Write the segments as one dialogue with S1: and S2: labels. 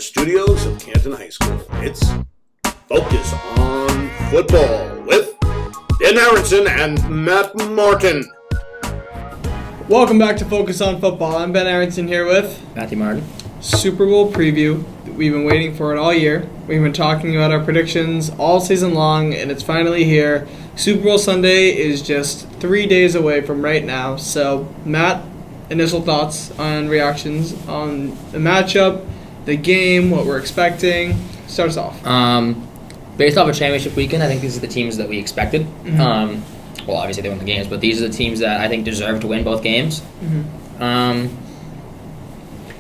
S1: the studios of Canton High School, it's Focus on Football with Ben Aronson and Matt Martin.
S2: Welcome back to Focus on Football. I'm Ben Aronson here with
S3: Matthew Martin.
S2: Super Bowl preview. We've been waiting for it all year. We've been talking about our predictions all season long, and it's finally here. Super Bowl Sunday is just 3 days away from right now. So, Matt, initial thoughts on reactions on the matchup, the game, what we're expecting. Start us off.
S3: Based off of championship weekend, I think these are the teams that we expected.
S2: Mm-hmm.
S3: Well, obviously they won the games, but these are the teams that I think deserve to win both games.
S2: Mm-hmm.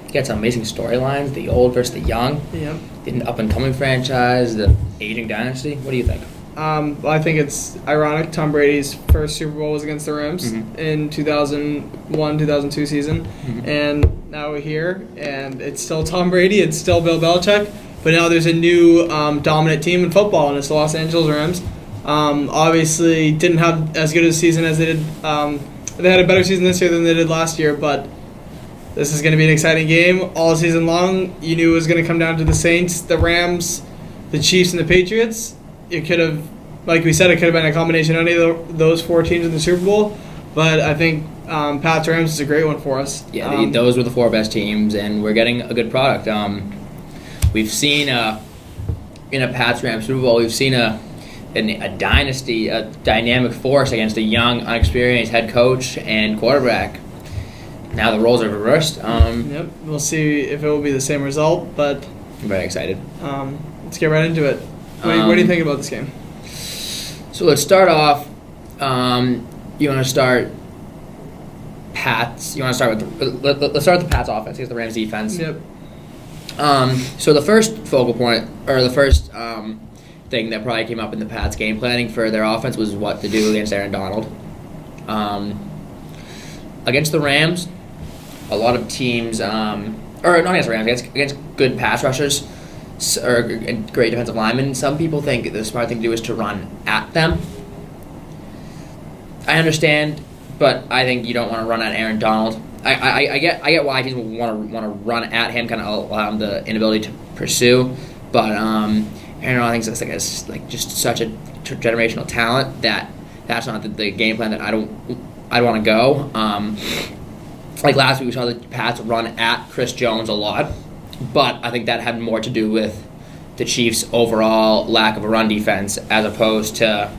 S3: You got some amazing storylines, the old versus the young,
S2: Yep.
S3: the up-and-coming franchise, the aging dynasty. What do you think?
S2: Well, I think it's ironic. Tom Brady's first Super Bowl was against the Rams in 2001, 2002 season. And now we're here, and it's still Tom Brady, it's still Bill Belichick, but now there's a new dominant team in football, and it's the Los Angeles Rams. Obviously, didn't have as good a season as they did. They had a better season this year than they did last year, but this is going to be an exciting game all season long. You knew it was going to come down to the Saints, the Rams, the Chiefs, and the Patriots. It could have, like we said, it could have been a combination of any of those four teams in the Super Bowl. But I think Pats Rams is a great one for us.
S3: Yeah, those were the four best teams, and we're getting a good product. We've seen in a Pats Rams Super Bowl, we've seen a dynasty, a dynamic force against a young, unexperienced head coach and quarterback. Now the roles are reversed.
S2: Yep, we'll see if it will be the same result, but
S3: I'm very excited.
S2: Let's get right into it. What do you think about this game?
S3: So let's start off. You want to start Pats? You want to start with let's start with the Pats offense against the Rams defense.
S2: Yep.
S3: So the first focal point, or the first thing that probably came up in the Pats game planning for their offense was what to do against Aaron Donald. Against the Rams, a lot of teams, or not against the Rams, against good pass rushers or great defensive linemen, some people think the smart thing to do is to run at them. I understand, but I think you don't want to run at Aaron Donald. I get why teams want to run at him, kind of allow him the inability to pursue, but Aaron Donald thinks that's just such a generational talent that's not the game plan that I'd want to go. Like last week, we saw the Pats run at Chris Jones a lot, but I think that had more to do with the Chiefs' overall lack of a run defense as opposed to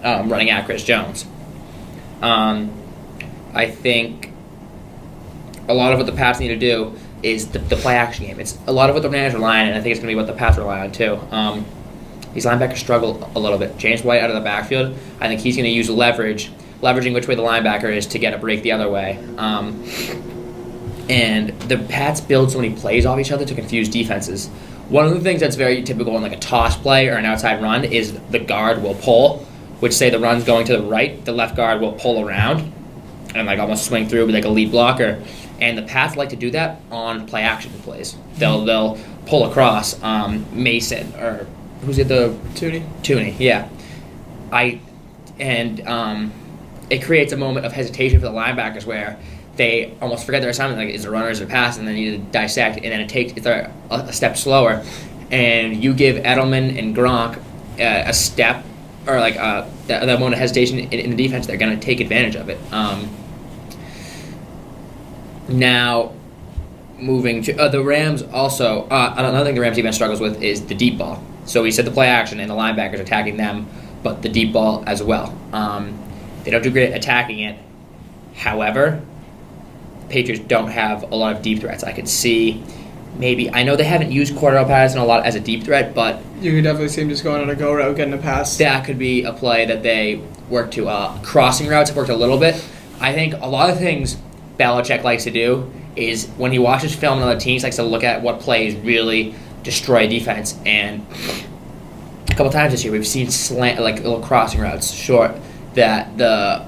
S3: running at Chris Jones. I think a lot of what the Pats need to do is the play action game. It's a lot of what the Rams rely on, and I think it's going to be what the Pats rely on too. These linebackers struggle a little bit. James White out of the backfield, I think he's going to use leveraging which way the linebacker is to get a break the other way. And the Pats build so many plays off each other to confuse defenses. One of the things that's very typical in like a toss play or an outside run is the guard will pull, which say the run's going to the right, the left guard will pull around and like almost swing through with like a lead blocker. And the Pats like to do that on play action plays. They'll pull across Mason or who's it, the Tooney, yeah. It creates a moment of hesitation for the linebackers where they almost forget their assignment, like is it a runner, is it a pass, and then you need to dissect, and then it's a step slower, and you give Edelman and Gronk a step or like that moment of hesitation in the defense, they're going to take advantage of it. Now, moving to the Rams also, another thing the Rams defense struggles with is the deep ball. So we said the play action and the linebackers attacking them, but the deep ball as well. They don't do great attacking it. However, Patriots don't have a lot of deep threats. I could see I know they haven't used Cordell Patterson a lot as a deep threat, but
S2: you could definitely see him just going on a go route, getting a pass.
S3: That could be a play that they work to. Crossing routes have worked a little bit. I think a lot of things Belichick likes to do is when he watches film on other teams, likes to look at what plays really destroy defense. And a couple times this year, we've seen like little crossing routes short that I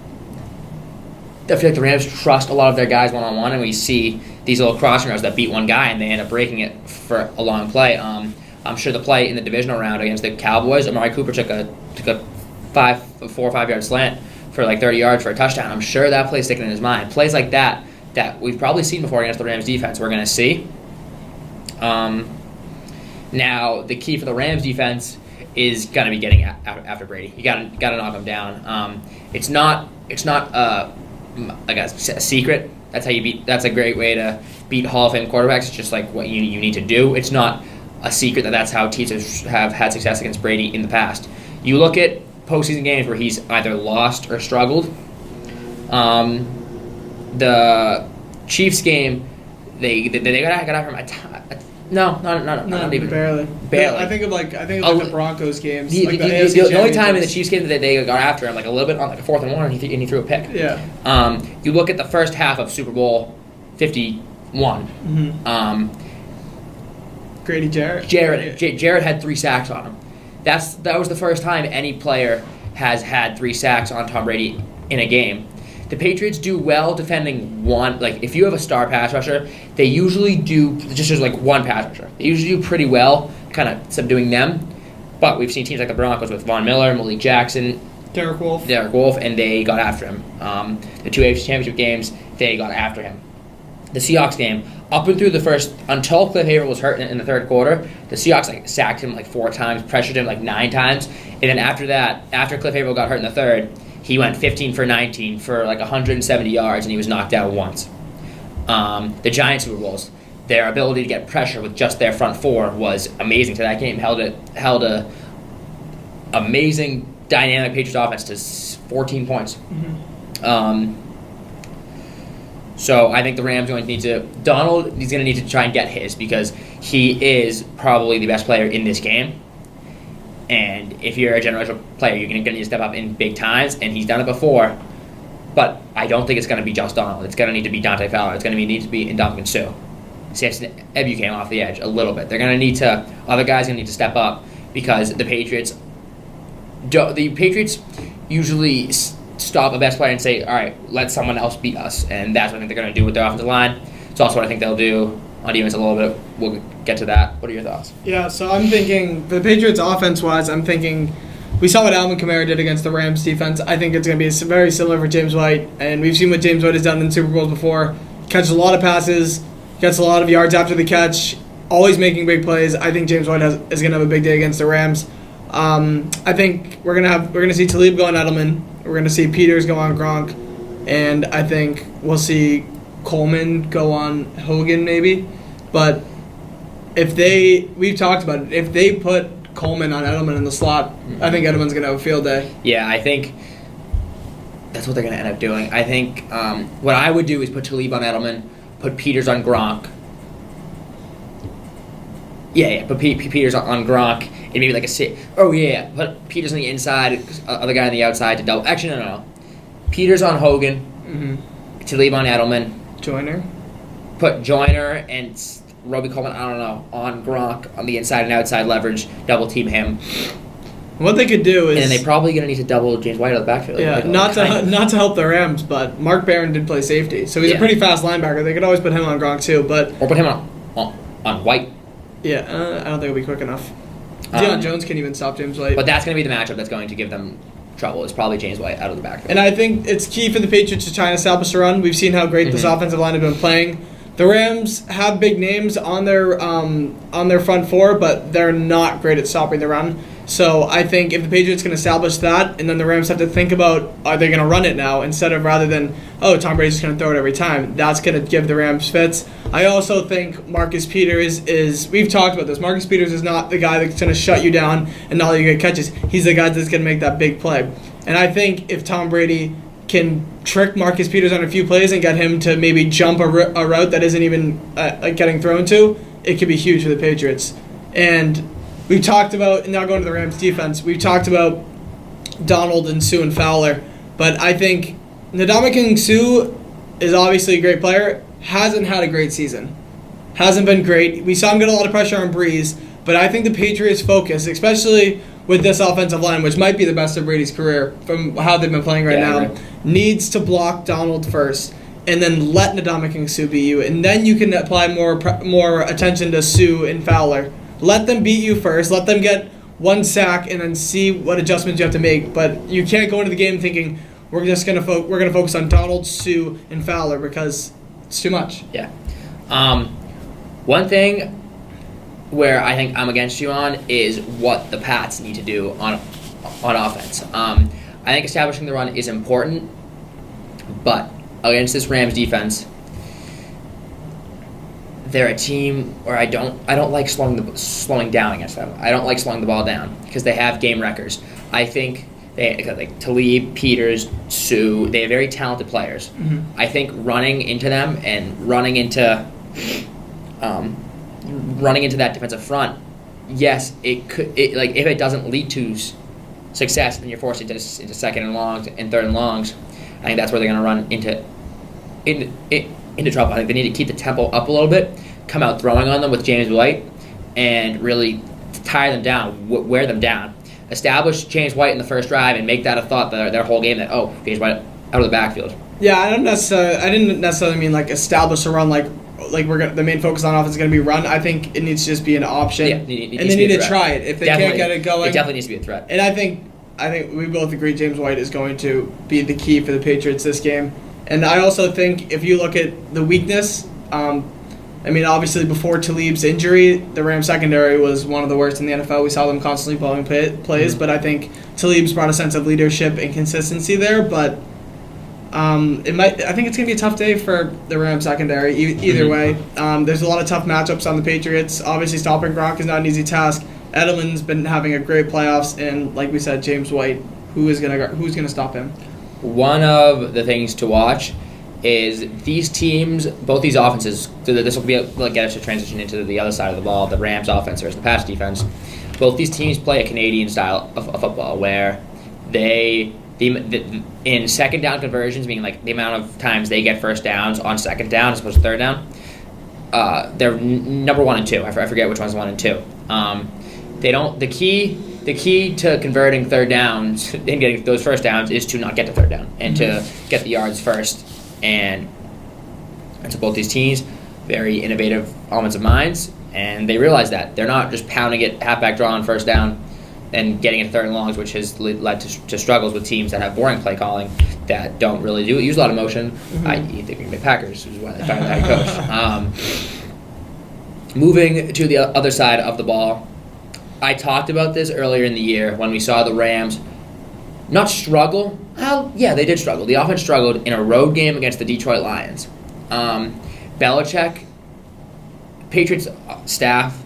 S3: feel like the Rams trust a lot of their guys one-on-one, and we see these little crossing routes that beat one guy, and they end up breaking it for a long play. I'm sure the play in the divisional round against the Cowboys, Amari Cooper took a 4 or 5 yard slant for like 30 yards for a touchdown. I'm sure that play's sticking in his mind. Plays like that we've probably seen before against the Rams defense, we're going to see. Now, the key for the Rams defense is going to be getting after Brady. You got to knock him down. It's not like a secret. That's how you beat. That's a great way to beat Hall of Fame quarterbacks. It's just like what you need to do. It's not a secret that's how teams have had success against Brady in the past. You look at postseason games where he's either lost or struggled. The Chiefs game, they got after him a ton. No, not even
S2: barely. I think of the Broncos games.
S3: The
S2: AFC
S3: only time in the Chiefs game that they got after him, like a little bit on like a 4th and 1, and he threw a pick.
S2: Yeah.
S3: You look at the first half of Super Bowl 51.
S2: Mm-hmm. Grady Jarrett.
S3: Jarrett had 3 sacks on him. That was the first time any player has had 3 sacks on Tom Brady in a game. The Patriots do well defending one. Like, if you have a star pass rusher, they usually do just as like one pass rusher. They usually do pretty well, kind of subduing them. But we've seen teams like the Broncos with Von Miller, Malik Jackson,
S2: Derek Wolfe,
S3: and they got after him. The 2 AFC Championship games, they got after him. The Seahawks game, up and through the first, until Cliff Haver was hurt in the third quarter, the Seahawks sacked him 4 times, pressured him 9 times, and then after that, after Cliff Haver got hurt in the third, he went 15 for 19 for 170 yards, and he was knocked out once. The Giants Super Bowls, their ability to get pressure with just their front 4 was amazing. So that game held a amazing dynamic Patriots offense to 14 points. Mm-hmm. So I think the Rams are going to need to. Donald, he's going to need to try and get his because he is probably the best player in this game. And if you're a generational player, you're going to need to step up in big times, and he's done it before. But I don't think it's going to be just Donald. It's going to need to be Dante Fowler. It's going to need to be Ndamukong Suh. Samson Ebukam came off the edge a little bit. They're going to need to. Other guys are going to need to step up because the Patriots usually stop a best player and say, all right, let someone else beat us. And that's what I think they're going to do with their offensive line. It's also what I think they'll do on defense a little bit. We'll get to that. What are your thoughts?
S2: Yeah, so I'm thinking, for the Patriots offense-wise, I'm thinking, we saw what Alvin Kamara did against the Rams defense. I think it's going to be very similar for James White. And we've seen what James White has done in Super Bowls before. Catches a lot of passes, gets a lot of yards after the catch, always making big plays. I think James White is going to have a big day against the Rams. I think we're gonna see Talib go on Edelman. We're gonna see Peters go on Gronk, and I think we'll see Coleman go on Hogan maybe. But we've talked about it. If they put Coleman on Edelman in the slot, I think Edelman's gonna have a field day.
S3: Yeah, I think that's what they're gonna end up doing. I think what I would do is put Talib on Edelman, put Peters on Gronk. Yeah, put Peters on Gronk. And maybe put Peters on the inside, other guy on the outside to double. Actually, no. Peters on Hogan, Talib on Edelman.
S2: Joyner.
S3: Put Joyner and Roby Coleman, on Gronk on the inside and outside leverage, double team him.
S2: What they could do is,
S3: and then they're probably going to need to double James White out of the backfield.
S2: Yeah, not to help the Rams, but Mark Barron did play safety, so he's a pretty fast linebacker. They could always put him on Gronk too, or
S3: put him on White.
S2: Yeah, I don't think it'll be quick enough. Deion Jones can't even stop James White.
S3: But that's going to be the matchup that's going to give them trouble. It's probably James White out of the backfield.
S2: And I think it's key for the Patriots to try and establish a run. We've seen how great this offensive line has been playing. The Rams have big names on their front 4, but they're not great at stopping the run. So I think if the Patriots can establish that, and then the Rams have to think about, are they going to run it now, rather than, Tom Brady's just going to throw it every time. That's going to give the Rams fits. I also think Marcus Peters is, we've talked about this, Marcus Peters is not the guy that's going to shut you down and not let you get catches. He's the guy that's going to make that big play. And I think if Tom Brady can trick Marcus Peters on a few plays and get him to maybe jump a route that isn't even getting thrown to, it could be huge for the Patriots. And we've talked about, now going to the Rams defense, we've talked about Donald and Suh and Fowler, but I think Ndamukong Suh is obviously a great player, hasn't had a great season. Hasn't been great. We saw him get a lot of pressure on Breeze, but I think the Patriots' focus, especially with this offensive line, which might be the best of Brady's career from how they've been playing right now, needs to block Donald first and then let Ndamukong Suh beat you, and then you can apply more attention to Suh and Fowler. Let them beat you first. Let them get one sack, and then see what adjustments you have to make. But you can't go into the game thinking we're gonna focus on Donald, Suh, and Fowler because it's too much.
S3: Yeah. One thing where I think I'm against you on is what the Pats need to do on offense. I think establishing the run is important, but against this Rams defense, they're a team where I don't like slowing down against them. I don't like slowing the ball down because they have game wreckers. I think they like Talib, Peters, Sue. They have very talented players.
S2: Mm-hmm.
S3: I think running into them and running into that defensive front, yes, it could. Like if it doesn't lead to success, then you're forced into second and longs and third and longs. I think that's where they're going to run into trouble. I think they need to keep the tempo up a little bit, come out throwing on them with James White, and really tire them down, wear them down. Establish James White in the first drive and make that a thought their whole game that, James White out of the backfield.
S2: Yeah, I didn't necessarily mean like establish a run like the main focus on offense is going to be run. I think it needs to just be an option,
S3: Yeah, they
S2: need to try it if they can't get it going.
S3: It definitely needs to be a threat.
S2: And I think we both agree James White is going to be the key for the Patriots this game. And I also think if you look at the weakness, obviously before Talib's injury, the Rams secondary was one of the worst in the NFL. We saw them constantly blowing plays, but I think Talib's brought a sense of leadership and consistency there. But I think it's going to be a tough day for the Rams secondary. Either way, there's a lot of tough matchups on the Patriots. Obviously, stopping Gronk is not an easy task. Edelman's been having a great playoffs, and like we said, James White, who's going to stop him?
S3: One of the things to watch is these teams, both these offenses. So this will get us to transition into the other side of the ball, the Rams offense versus the Pats defense. Both these teams play a Canadian style of football where in second down conversions, meaning like the amount of times they get first downs on second down as opposed to third down, they're number 1 and 2. I forget which one's 1 and 2. The key to converting third downs and getting those first downs is to not get to third down and to get the yards first. And to both these teams, very innovative offensive minds, and they realize that they're not just pounding it halfback draw on first down and getting into third and longs, which has led to struggles with teams that have boring play calling that don't really use a lot of motion. I.e., the Green Bay Packers, which is why they fired that coach. Moving to the other side of the ball, I talked about this earlier in the year when we saw the Rams not struggle. Well, yeah, they did struggle. The offense struggled in a road game against the Detroit Lions. Belichick, Patriots staff,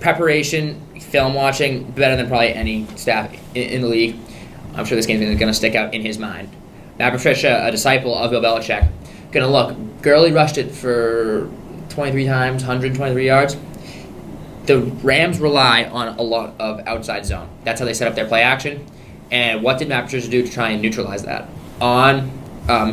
S3: preparation, film watching, better than probably any staff in the league. I'm sure this game is going to stick out in his mind. Matt Patricia, a disciple of Bill Belichick, going to look. Gurley rushed it for 23 times, 123 yards. The Rams rely on a lot of outside zone. That's how they set up their play action. And what did Matt Patricia do to try and neutralize that?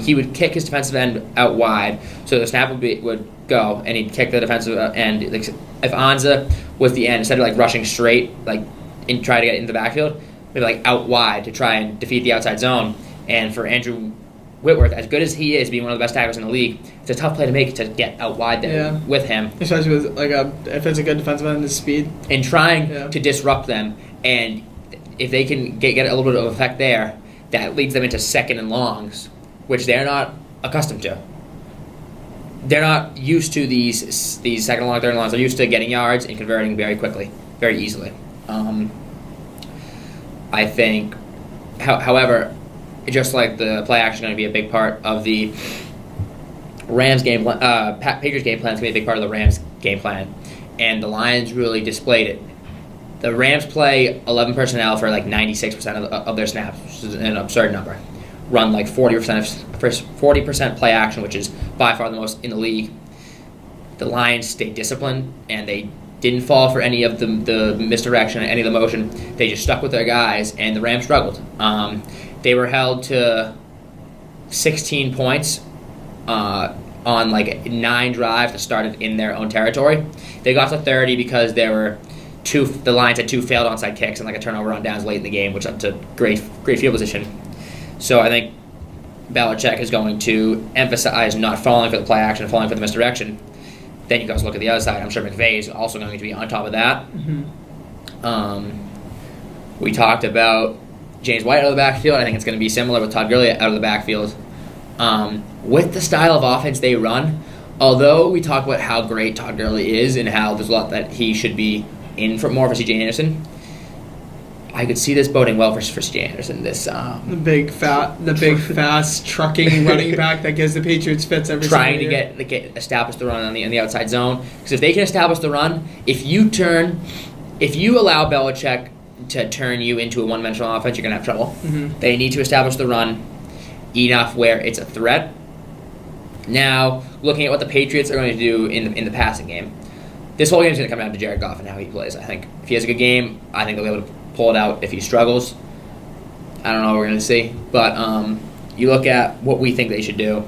S3: He would kick his defensive end out wide, so the snap would go, and he'd kick the defensive end. Like, if Anza was the end, instead of rushing straight, and try to get into the backfield, maybe out wide to try and defeat the outside zone. And for Andrew Whitworth, as good as he is, being one of the best tackles in the league, it's a tough play to make to get out wide there with him.
S2: Especially with if it's a good defensive end, his speed.
S3: And trying to disrupt them, and if they can get a little bit of effect there, that leads them into second and longs, which they're not accustomed to. They're not used to these second and long, third and longs. They're used to getting yards and converting very quickly, very easily. I think, however, just like the play action is going to be a big part of the Rams game plan, Patriots game plan is going to be a big part of the Rams game plan, and the Lions really displayed it. The Rams play 11 personnel for 96% of their snaps, which is an absurd number. Run 40% play action, which is by far the most in the league. The Lions stayed disciplined, and they didn't fall for any of the misdirection, any of the motion. They just stuck with their guys, and the Rams struggled. They were held to 16 points on 9 drives that started in their own territory. They got to 30 because the Lions had 2 failed onside kicks and a turnover on downs late in the game, which led to great field position. So I think Belichick is going to emphasize not falling for the play action, falling for the misdirection. Then you guys look at the other side. I'm sure McVay is also going to be on top of that. Mm-hmm. We talked about James White out of the backfield. I think it's going to be similar with Todd Gurley out of the backfield. With the style of offense they run, although we talk about how great Todd Gurley is and how there's a lot that he should be in for more for C.J. Anderson, I could see this boding well for C.J. Anderson.
S2: The big fast trucking running back that gives the Patriots fits every
S3: trying
S2: single year.
S3: to get establish the run on the outside zone. Because if they can establish the run, if you allow Belichick to turn you into a one-dimensional offense, you're gonna have trouble.
S2: Mm-hmm.
S3: They need to establish the run enough where it's a threat. Now, looking at what the Patriots are going to do in the passing game, this whole game is going to come down to Jared Goff and how he plays. I think if he has a good game, I think they'll be able to pull it out. If he struggles, I don't know what we're going to see. But you look at what we think they should do.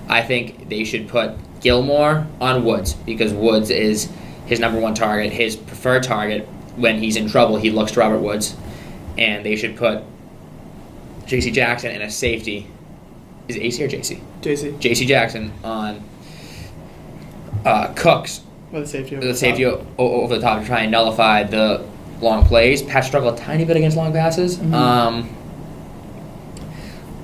S3: I think they should put Gilmore on Woods because Woods is his number one target, his preferred target. When he's in trouble, he looks to Robert Woods. And they should put J.C. Jackson and a safety. Is it AC or J.C.?
S2: J.C.
S3: J.C. Jackson on Cooks.
S2: With
S3: The safety over the top to try and nullify the long plays. Pat struggled a tiny bit against long passes.
S2: Mm-hmm.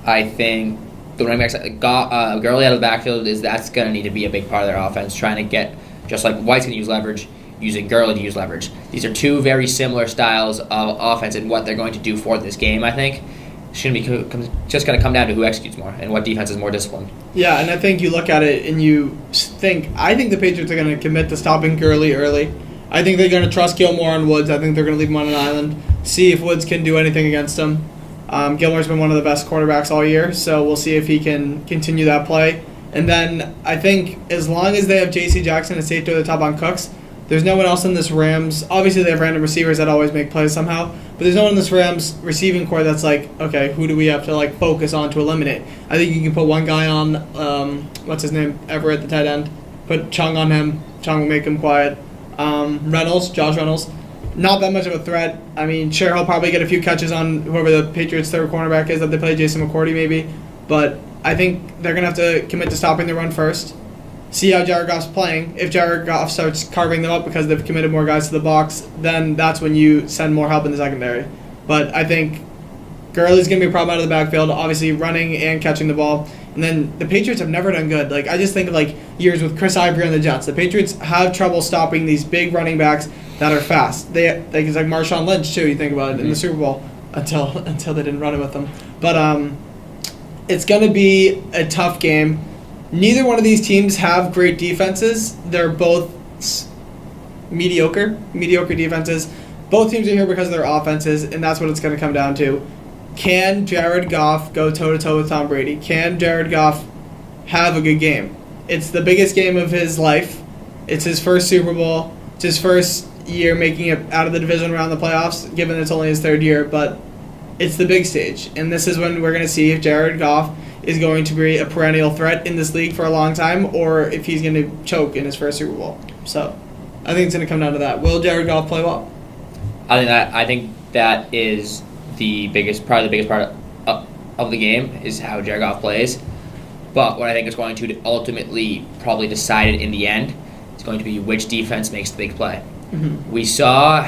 S3: I think the running backs, Gurley out of the backfield, that's going to need to be a big part of their offense, trying to get, just like White's going to use leverage, using Gurley to use leverage. These are two very similar styles of offense and what they're going to do for this game, I think. It's just going to come down to who executes more and what defense is more disciplined.
S2: Yeah, and I think you look at it and you think, I think the Patriots are going to commit to stopping Gurley early. I think they're going to trust Gilmore on Woods. I think they're going to leave him on an island, see if Woods can do anything against him. Gilmore's been one of the best quarterbacks all year, so we'll see if he can continue that play. And then I think as long as they have J.C. Jackson and safety at the top on Cooks, there's no one else in this Rams. Obviously, they have random receivers that always make plays somehow, but there's no one in this Rams receiving core that's like, okay, who do we have to focus on to eliminate? I think you can put one guy on, what's his name, Everett, the tight end. Put Chung on him. Chung will make him quiet. Josh Reynolds, not that much of a threat. I mean, sure, he'll probably get a few catches on whoever the Patriots' third cornerback is that they play, Jason McCourty maybe, but I think they're going to have to commit to stopping the run first. See how Jared Goff's playing. If Jared Goff starts carving them up because they've committed more guys to the box, then that's when you send more help in the secondary. But I think Gurley's going to be a problem out of the backfield, obviously running and catching the ball. And then the Patriots have never done good. I just think of years with Chris Ivory and the Jets. The Patriots have trouble stopping these big running backs that are fast. It's like Marshawn Lynch too. You think about it in the Super Bowl until they didn't run it with them. But it's going to be a tough game. Neither one of these teams have great defenses. They're both mediocre defenses. Both teams are here because of their offenses, and that's what it's going to come down to. Can Jared Goff go toe-to-toe with Tom Brady? Can Jared Goff have a good game? It's the biggest game of his life. It's his first Super Bowl. It's his first year making it out of the division round, the playoffs, given it's only his third year. But it's the big stage, and this is when we're going to see if Jared Goff is going to be a perennial threat in this league for a long time, or if he's going to choke in his first Super Bowl. So, I think it's going to come down to that. Will Jared Goff play well?
S3: I think that is probably the biggest part of the game is how Jared Goff plays. But what I think is going to ultimately probably decide it in the end is going to be which defense makes the big play.
S2: Mm-hmm.
S3: We saw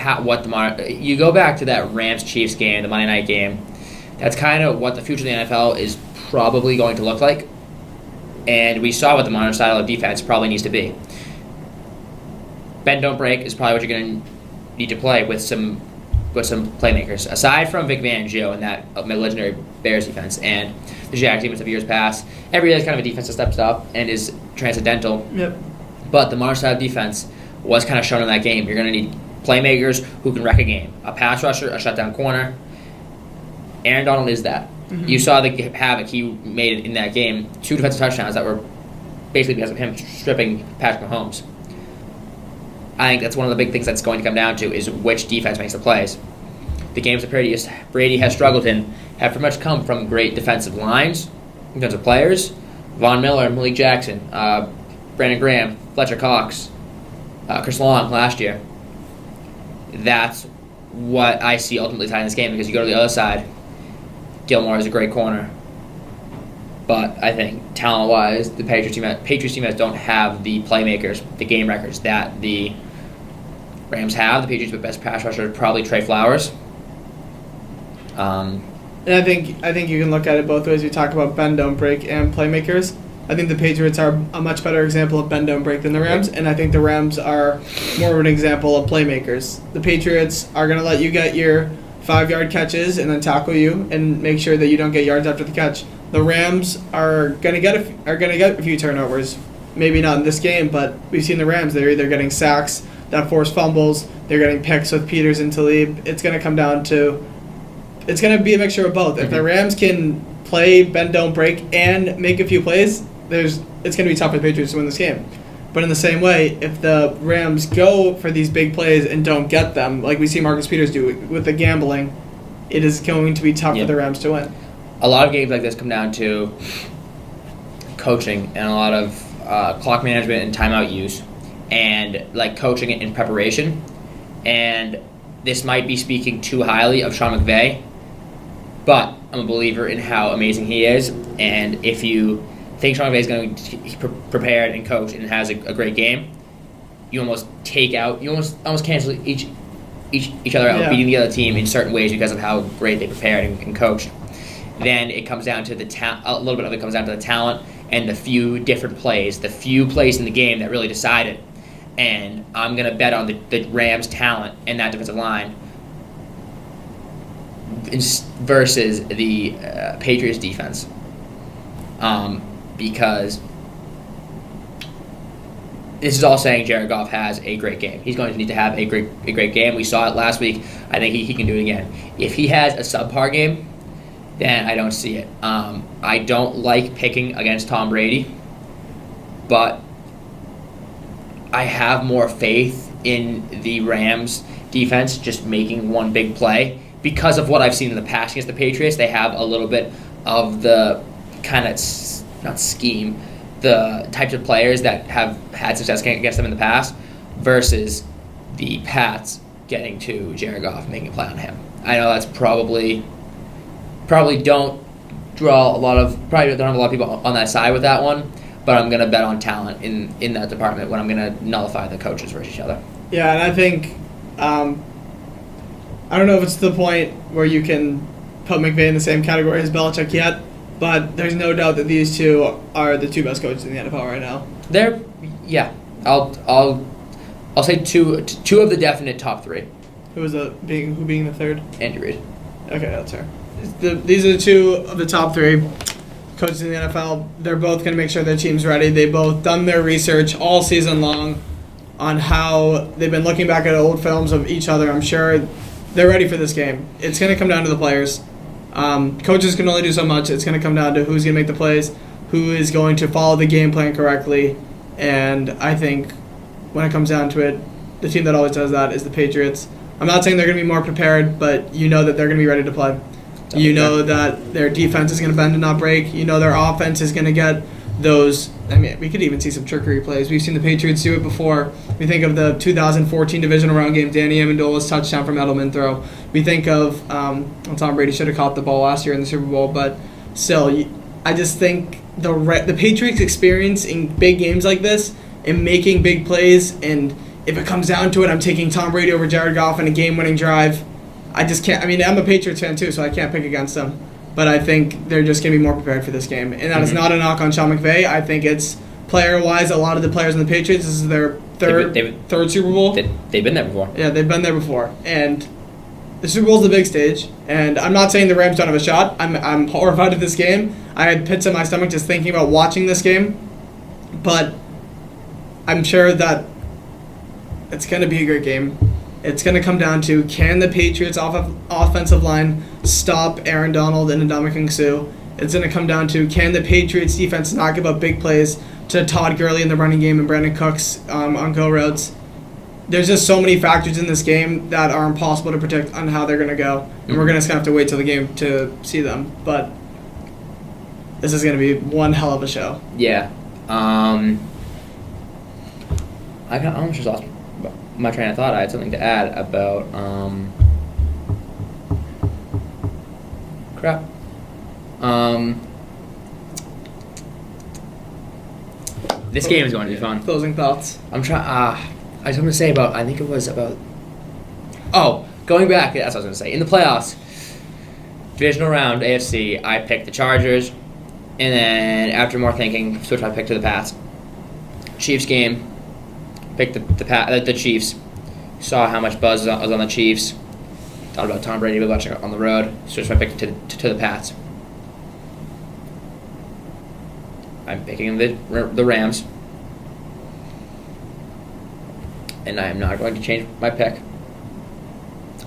S3: you go back to that Rams-Chiefs game, the Monday night game. That's kind of what the future of the NFL is probably going to look like, and we saw what the modern style of defense probably needs to be. Bend don't break is probably what you're going to need to play with some playmakers. Aside from Vic Fangio and that legendary Bears defense and the Jags defense of years past, every year is kind of a defense that steps up and is transcendental.
S2: Yep.
S3: But the modern style of defense was kind of shown in that game. You're going to need playmakers who can wreck a game. A pass rusher, a shutdown corner. Aaron Donald is that. Mm-hmm. You saw the havoc he made in that game. 2 defensive touchdowns that were basically because of him stripping Patrick Mahomes. I think that's one of the big things that's going to come down to is which defense makes the plays. The games that Brady has struggled in have pretty much come from great defensive lines, defensive players. Von Miller, Malik Jackson, Brandon Graham, Fletcher Cox, Chris Long last year. That's what I see ultimately tying this game because you go to the other side, Gilmore is a great corner. But I think talent-wise, the Patriots team don't have the playmakers, the game records that the Rams have. The Patriots' best pass rusher is probably Trey Flowers.
S2: And I think you can look at it both ways. We talk about bend, don't break, and playmakers. I think the Patriots are a much better example of bend don't break than the Rams, and I think the Rams are more of an example of playmakers. The Patriots are going to let you get your 5-yard catches and then tackle you and make sure that you don't get yards after the catch. The Rams are going to get a few turnovers. Maybe not in this game, but we've seen the Rams. They're either getting sacks that force fumbles, they're getting picks with Peters and Talib. It's going to come down to, it's going to be a mixture of both. If the Rams can play bend don't break and make a few plays, it's going to be tough for the Patriots to win this game. But in the same way, if the Rams go for these big plays and don't get them, like we see Marcus Peters do with the gambling, it is going to be tough for the Rams to win.
S3: A lot of games like this come down to coaching and a lot of clock management and timeout use, and like coaching in preparation. And this might be speaking too highly of Sean McVay, but I'm a believer in how amazing he is. And if you think Sean McVay is going to be prepared and coach and has a great game, you almost cancel each other out, beating the other team in certain ways because of how great they prepared and coached. Then it comes down to a little bit of it comes down to the talent and the few different plays, the few plays in the game that really decided. And I'm going to bet on the Rams' talent and that defensive line versus the Patriots' defense. Because this is all saying Jared Goff has a great game. He's going to need to have a great game. We saw it last week. I think he can do it again. If he has a subpar game, then I don't see it. I don't like picking against Tom Brady, but I have more faith in the Rams defense just making one big play because of what I've seen in the past against the Patriots. They have a little bit of the kind of, not scheme, the types of players that have had success against them in the past versus the Pats getting to Jared Goff, making a play on him. I know that's probably don't have a lot of people on that side with that one, but I'm going to bet on talent in that department when I'm going to nullify the coaches versus each other.
S2: Yeah, and I think, I don't know if it's to the point where you can put McVay in the same category as Belichick yet, but there's no doubt that these two are the two best coaches in the NFL right now.
S3: I'll say two of the definite top three.
S2: Who being the third?
S3: Andy Reid.
S2: Okay, that's fair. These are the two of the top three coaches in the NFL. They're both going to make sure their team's ready. They both done their research all season long on how they've been looking back at old films of each other. I'm sure they're ready for this game. It's going to come down to the players. Coaches can only do so much. It's going to come down to who's going to make the plays, who is going to follow the game plan correctly. And I think when it comes down to it, the team that always does that is the Patriots. I'm not saying they're going to be more prepared, but you know that they're going to be ready to play. You know that their defense is going to bend and not break. You know their offense is going to get those. I mean, we could even see some trickery plays. We've seen the Patriots do it before. We think of the 2014 divisional round game, Danny Amendola's touchdown from Edelman throw. We think of Tom Brady should have caught the ball last year in the Super Bowl, but still, I just think the Patriots' experience in big games like this and making big plays, and if it comes down to it, I'm taking Tom Brady over Jared Goff in a game-winning drive. I just can't. I mean, I'm a Patriots fan too, so I can't pick against them. But I think they're just going to be more prepared for this game. And that is not a knock on Sean McVay. I think it's player-wise, a lot of the players in the Patriots, this is their third Super Bowl.
S3: They've been there before.
S2: Yeah, they've been there before. And the Super Bowl's the big stage. And I'm not saying the Rams don't have a shot. I'm horrified at this game. I had pits in my stomach just thinking about watching this game. But I'm sure that it's going to be a great game. It's going to come down to, can the Patriots offensive line stop Aaron Donald and Ndamukong Suh? It's going to come down to, can the Patriots defense not give up big plays to Todd Gurley in the running game and Brandon Cooks on go routes? There's just so many factors in this game that are impossible to predict on how they're going to go. And we're going to have to wait till the game to see them. But this is going to be one hell of a show.
S3: Yeah. I almost just lost my train of thought. I had something to add about this game is going to be fun.
S2: Closing thoughts.
S3: I'm trying. I was going to say about. I think it was about. Oh, going back. That's what I was going to say. In the playoffs, divisional round AFC, I picked the Chargers, And then after more thinking, switched my pick to the Pats. Chiefs game, picked the Chiefs. Saw how much buzz was on the Chiefs. Thought about Tom Brady, Bill Belichick on the road. Switched my pick to the Pats. I'm picking the Rams. And I am not going to change my pick.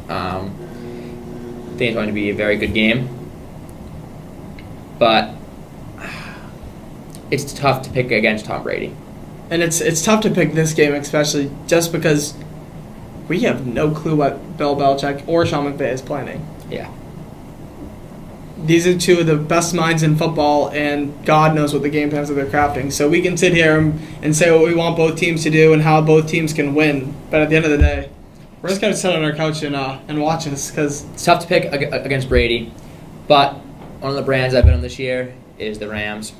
S3: I think it's going to be a very good game. But it's tough to pick against Tom Brady.
S2: And it's tough to pick this game, especially just because we have no clue what Bill Belichick or Sean McVay is planning.
S3: Yeah.
S2: These are two of the best minds in football, and God knows what the game plans that they're crafting. So we can sit here and say what we want both teams to do and how both teams can win. But at the end of the day, we're just going to sit on our couch and watch this because
S3: it's tough to pick against Brady. But one of the brands I've been on this year is the Rams.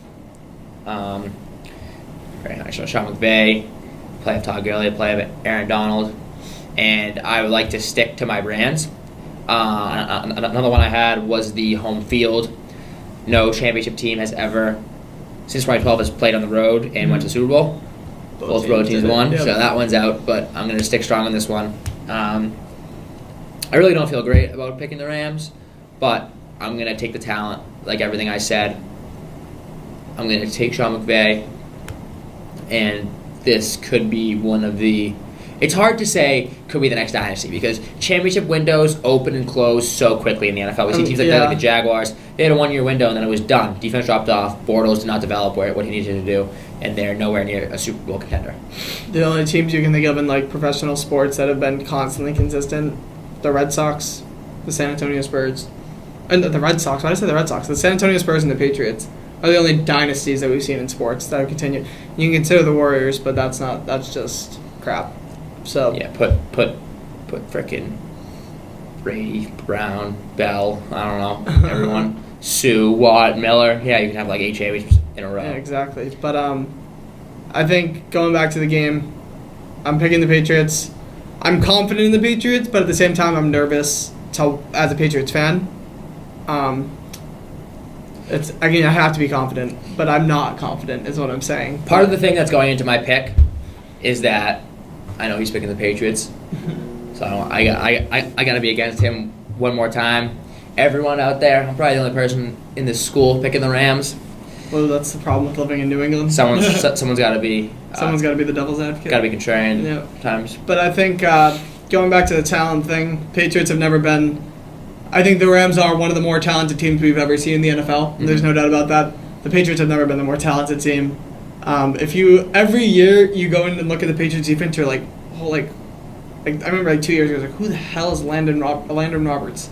S3: Very nice. Sean McVay, play of Todd Gurley, play of Aaron Donald. And I would like to stick to my brands. Another one I had was the home field. No championship team has ever, since 2012, has played on the road and went to the Super Bowl. Both road teams won, so that one's out, but I'm going to stick strong on this one. I really don't feel great about picking the Rams, but I'm going to take the talent, like everything I said. I'm going to take Sean McVay, and this could be one of the... It's hard to say could be the next dynasty because championship windows open and close so quickly in the NFL. We see teams like that, like the Jaguars. They had a 1-year window and then it was done. Defense dropped off. Bortles did not develop what he needed to do, and they're nowhere near a Super Bowl contender. The
S2: only teams you can think of in like professional sports that have been constantly consistent: the Red Sox, the San Antonio Spurs, and the Red Sox. Why did I say the Red Sox? The San Antonio Spurs and the Patriots are the only dynasties that we've seen in sports that have continued. You can consider the Warriors, but that's just crap. So
S3: yeah, put frickin' Brady, Brown, Bell, I don't know, everyone, Sue, Watt, Miller. Yeah, you can have like 8 championships in a row.
S2: Yeah, exactly. But I think going back to the game, I'm picking the Patriots. I'm confident in the Patriots, but at the same time, I'm nervous as a Patriots fan. I have to be confident, but I'm not confident, is what I'm saying.
S3: Part of the thing that's going into my pick is that I know he's picking the Patriots, so I gotta be against him one more time. Everyone out there, I'm probably the only person in this school picking the Rams.
S2: Well, that's the problem with living in New England.
S3: Someone's got to be.
S2: Someone's got to be the devil's advocate.
S3: Got to be contrarian times.
S2: But I think going back to the talent thing, Patriots have never been. I think the Rams are one of the more talented teams we've ever seen in the NFL. Mm-hmm. There's no doubt about that. The Patriots have never been the more talented team. Every year you go in and look at the Patriots defense, you're like, I remember like 2 years ago, I was like, who the hell is Landon Roberts?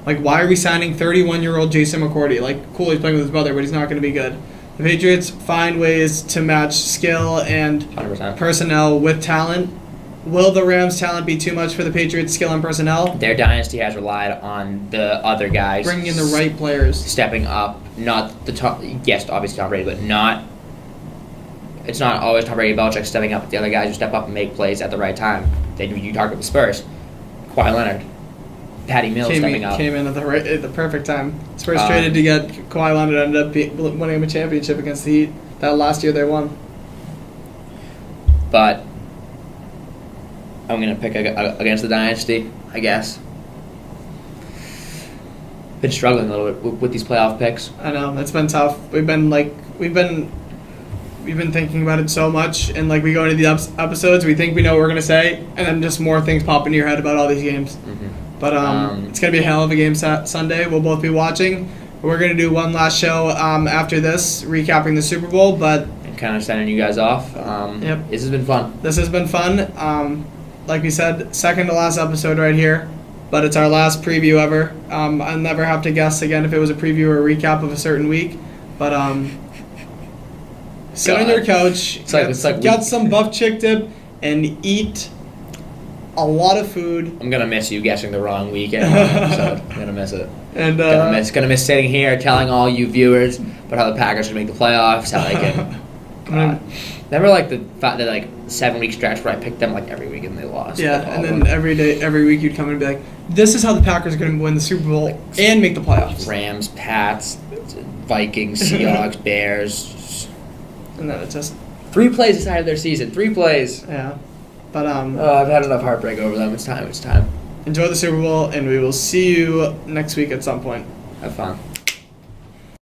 S2: Like, why are we signing 31-year-old Jason McCourty? Like, cool, he's playing with his brother, but he's not going to be good. The Patriots find ways to match skill and
S3: 100%.
S2: Personnel with talent. Will the Rams' talent be too much for the Patriots' skill and personnel?
S3: Their dynasty has relied on the other guys
S2: bringing in the right players,
S3: stepping up. Not the top. Yes, obviously Tom Brady, but not. It's not always Tom Brady, Belichick stepping up. The other guys who step up and make plays at the right time. You talk about the Spurs, Kawhi Leonard, Patty Mills stepping up.
S2: Came in at the perfect time. Spurs traded to get Kawhi Leonard, ended up winning him a championship against the Heat. That last year they won.
S3: But I'm gonna pick against the dynasty, I guess. Been struggling a little bit with these playoff picks.
S2: I know it's been tough. We've been thinking about it so much, and like we go into the episodes, we think we know what we're gonna say, and then just more things pop into your head about all these games. Mm-hmm. But it's gonna be a hell of a game Sunday. We'll both be watching. We're gonna do one last show after this, recapping the Super Bowl, but
S3: and kind of sending you guys off.
S2: Yep.
S3: This has been fun.
S2: This has been fun. Like we said, second to last episode right here, but it's our last preview ever. I'll never have to guess again if it was a preview or a recap of a certain week, but sit on your couch, get some buff chick dip, and eat a lot of food.
S3: I'm gonna miss you guessing the wrong week in one episode. I'm gonna miss it.
S2: And
S3: gonna miss sitting here telling all you viewers about how the Packers should make the playoffs, how they can. Remember like the 7-week stretch where I picked them like every week and they lost.
S2: Yeah, and then every week you'd come in and be like, "This is how the Packers are going to win the Super Bowl and make the playoffs."
S3: Rams, Pats, Vikings, Seahawks, Bears.
S2: And then it's just
S3: 3 plays decided their season. 3 plays.
S2: yeah. But
S3: I've had enough heartbreak over them. It's time.
S2: enjoy the Super Bowl, and we will see you next week at some point.
S3: Have fun.